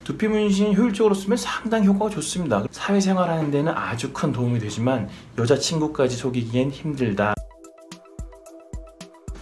두피 문신 효율적으로 쓰면 상당히 효과가 좋습니다. 사회생활 하는 데는 아주 큰 도움이 되지만 여자친구까지 속이기엔 힘들다.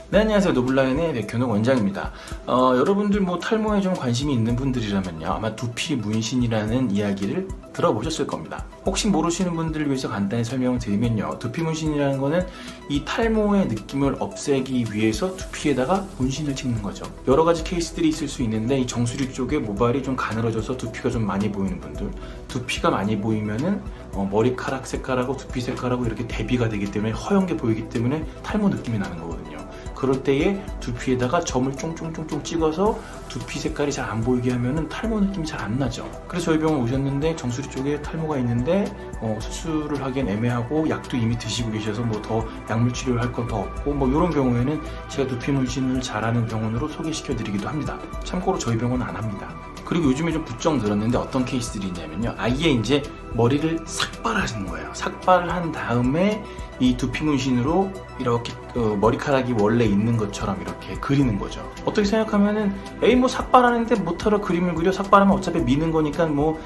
네, 안녕하세요. 노블라인의 백현욱 원장입니다. 여러분들 뭐 탈모에 좀 관심이 있는 분들이라면요, 아마 두피 문신이라는 이야기를 들어보셨을 겁니다. 혹시 모르시는 분들을 위해서 간단히 설명을 드리면요, 두피 문신이라는 거는 이 탈모의 느낌을 없애기 위해서 두피에다가 문신을 찍는 거죠. 여러 가지 케이스들이 있을 수 있는데, 이 정수리 쪽에 모발이 좀 가늘어져서 두피가 좀 많이 보이는 분들, 두피가 많이 보이면은 머리카락 색깔하고 두피 색깔하고 이렇게 대비가 되기 때문에 허연 게 보이기 때문에 탈모 느낌이 나는 거거든요. 그럴 때에 두피에다가 점을 쫑쫑쫑쫑 찍어서 두피 색깔이 잘 안 보이게 하면은 탈모 느낌이 잘 안 나죠. 그래서 저희 병원 오셨는데 정수리 쪽에 탈모가 있는데 수술을 하기엔 애매하고 약도 이미 드시고 계셔서 뭐 더 약물 치료를 할 건 더 없고 뭐 이런 경우에는 제가 두피 문신을 잘하는 병원으로 소개시켜 드리기도 합니다. 참고로 저희 병원은 안 합니다. 그리고 요즘에 좀 부쩍 늘었는데 어떤 케이스들이 있냐면요, 아예 이제 머리를 삭발하시는 거예요. 삭발을 한 다음에 이 두피 문신으로 이렇게 머리카락이 원래 있는 것처럼 이렇게 그리는 거죠. 어떻게 생각하면은 에이 뭐 삭발하는데 뭐하러 그림을 그려, 삭발하면 어차피 미는 거니까 뭐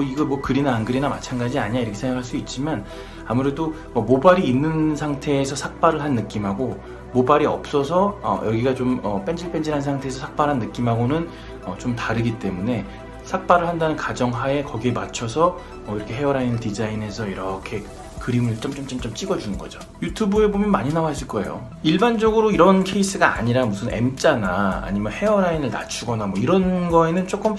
이거 뭐 그리나 안 그리나 마찬가지 아니야 이렇게 생각할 수 있지만, 아무래도 뭐 모발이 있는 상태에서 삭발을 한 느낌하고 모발이 없어서 여기가 좀 뺀질뺀질한 상태에서 삭발한 느낌하고는 좀 다르기 때문에 삭발을 한다는 가정하에 거기에 맞춰서 이렇게 헤어라인을 디자인해서 이렇게 그림을 점점점점 찍어주는 거죠. 유튜브에 보면 많이 나와 있을 거예요. 일반적으로 이런 케이스가 아니라 무슨 M자나 아니면 헤어라인을 낮추거나 뭐 이런 거에는 조금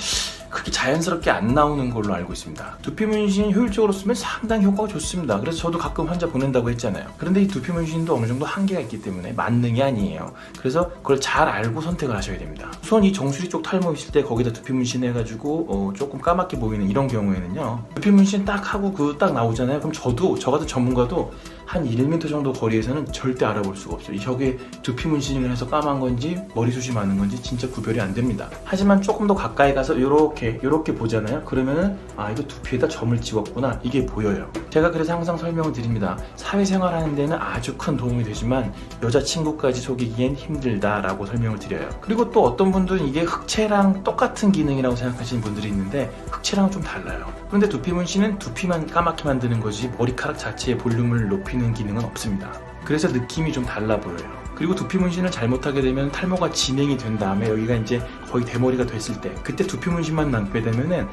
그렇게 자연스럽게 안 나오는 걸로 알고 있습니다. 두피 문신 효율적으로 쓰면 상당히 효과가 좋습니다. 그래서 저도 가끔 환자 보낸다고 했잖아요. 그런데 이 두피 문신도 어느 정도 한계가 있기 때문에 만능이 아니에요. 그래서 그걸 잘 알고 선택을 하셔야 됩니다. 우선 이 정수리 쪽 탈모 있을 때 거기다 두피 문신 해가지고 조금 까맣게 보이는 이런 경우에는요, 두피 문신 딱 하고 딱 나오잖아요. 그럼 저 같은 전문가도 한 1m 정도 거리에서는 절대 알아볼 수가 없어요. 저게 두피 문신을 해서 까만 건지 머리숱이 많은 건지 진짜 구별이 안 됩니다. 하지만 조금 더 가까이 가서 요렇게 보잖아요. 그러면은 이거 두피에다 점을 찍었구나, 이게 보여요. 제가 그래서 항상 설명을 드립니다. 사회생활 하는 데는 아주 큰 도움이 되지만 여자친구까지 속이기엔 힘들다라고 설명을 드려요. 그리고 또 어떤 분들은 이게 흑채랑 똑같은 기능이라고 생각하시는 분들이 있는데, 흑채랑은 좀 달라요. 그런데 두피 문신은 두피만 까맣게 만드는 거지 머리카락 자체의 볼륨을 높이는 기능은 없습니다. 그래서 느낌이 좀 달라 보여요. 그리고 두피 문신을 잘못하게 되면 탈모가 진행이 된 다음에 여기가 이제 거의 대머리가 됐을 때, 그때 두피 문신만 남게 되면은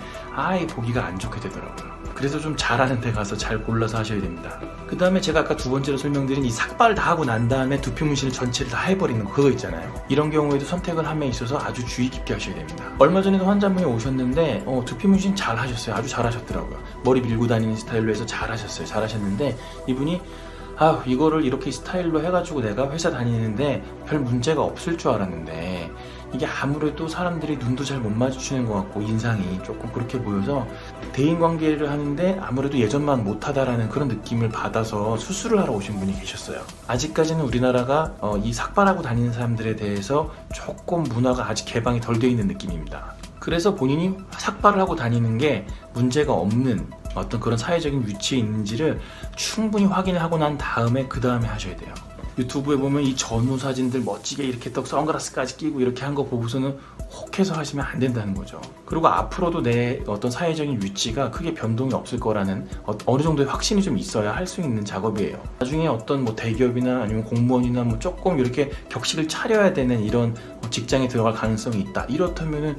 보기가 안 좋게 되더라고요. 그래서 좀 잘하는 데 가서 잘 골라서 하셔야 됩니다. 그 다음에 제가 아까 두 번째로 설명드린 이 삭발 다 하고 난 다음에 두피 문신을 전체를 다 해버리는 거, 그거 있잖아요. 이런 경우에도 선택을 함에 있어서 아주 주의 깊게 하셔야 됩니다. 얼마 전에도 환자분이 오셨는데 두피 문신 잘 하셨어요. 아주 잘 하셨더라고요. 머리 밀고 다니는 스타일로 해서 잘 하셨어요. 잘 하셨는데 이분이 이거를 이렇게 스타일로 해가지고 내가 회사 다니는데 별 문제가 없을 줄 알았는데 이게 아무래도 사람들이 눈도 잘 못 마주치는 것 같고 인상이 조금 그렇게 보여서 대인관계를 하는데 아무래도 예전만 못하다라는 그런 느낌을 받아서 수술을 하러 오신 분이 계셨어요. 아직까지는 우리나라가 이 삭발하고 다니는 사람들에 대해서 조금 문화가 아직 개방이 덜 돼 있는 느낌입니다. 그래서 본인이 삭발을 하고 다니는 게 문제가 없는 어떤 그런 사회적인 위치에 있는지를 충분히 확인을 하고 난 다음에 그 다음에 하셔야 돼요. 유튜브에 보면 이 전후 사진들 멋지게 이렇게 딱 선글라스까지 끼고 이렇게 한 거 보고서는 혹해서 하시면 안 된다는 거죠. 그리고 앞으로도 내 어떤 사회적인 위치가 크게 변동이 없을 거라는 어느 정도의 확신이 좀 있어야 할 수 있는 작업이에요. 나중에 어떤 뭐 대기업이나 아니면 공무원이나 뭐 조금 이렇게 격식을 차려야 되는 이런 직장에 들어갈 가능성이 있다, 이렇다면은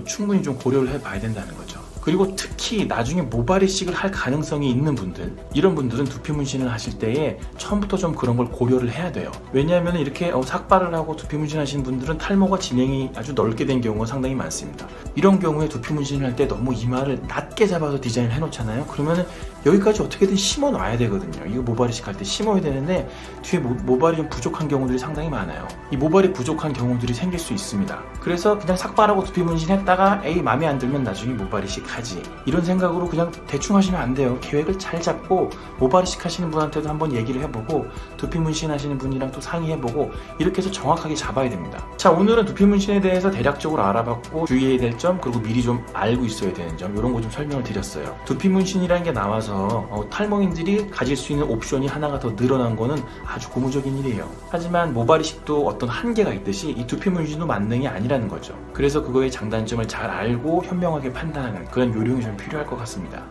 충분히 좀 고려를 해봐야 된다는 거죠. 그리고 특히 나중에 모발 이식을 할 가능성이 있는 분들, 이런 분들은 두피 문신을 하실 때에 처음부터 좀 그런 걸 고려를 해야 돼요. 왜냐하면 이렇게 삭발을 하고 두피 문신 하시는 분들은 탈모가 진행이 아주 넓게 된 경우가 상당히 많습니다. 이런 경우에 두피 문신을 할 때 너무 이마를 낮게 잡아서 디자인을 해놓잖아요. 그러면은 여기까지 어떻게든 심어 놔야 되거든요. 이거 모발 이식 할 때 심어야 되는데 뒤에 모발이 좀 부족한 경우들이 상당히 많아요. 이 모발이 부족한 경우들이 생길 수 있습니다. 그래서 그냥 삭발하고 두피 문신 했다가 마음에 안 들면 나중에 모발 이식 하지, 이런 생각으로 그냥 대충 하시면 안 돼요. 계획을 잘 잡고 모발이식 하시는 분한테도 한번 얘기를 해보고 두피 문신 하시는 분이랑 또 상의해보고 이렇게 해서 정확하게 잡아야 됩니다. 자, 오늘은 두피 문신에 대해서 대략적으로 알아봤고 주의해야 될 점, 그리고 미리 좀 알고 있어야 되는 점, 이런 거 좀 설명을 드렸어요. 두피 문신이라는 게 나와서 탈모인들이 가질 수 있는 옵션이 하나가 더 늘어난 거는 아주 고무적인 일이에요. 하지만 모발이식도 어떤 한계가 있듯이 이 두피 문신도 만능이 아니라는 거죠. 그래서 그거의 장단점을 잘 알고 현명하게 판단하는 그런 요령이 좀 필요할 것 같습니다.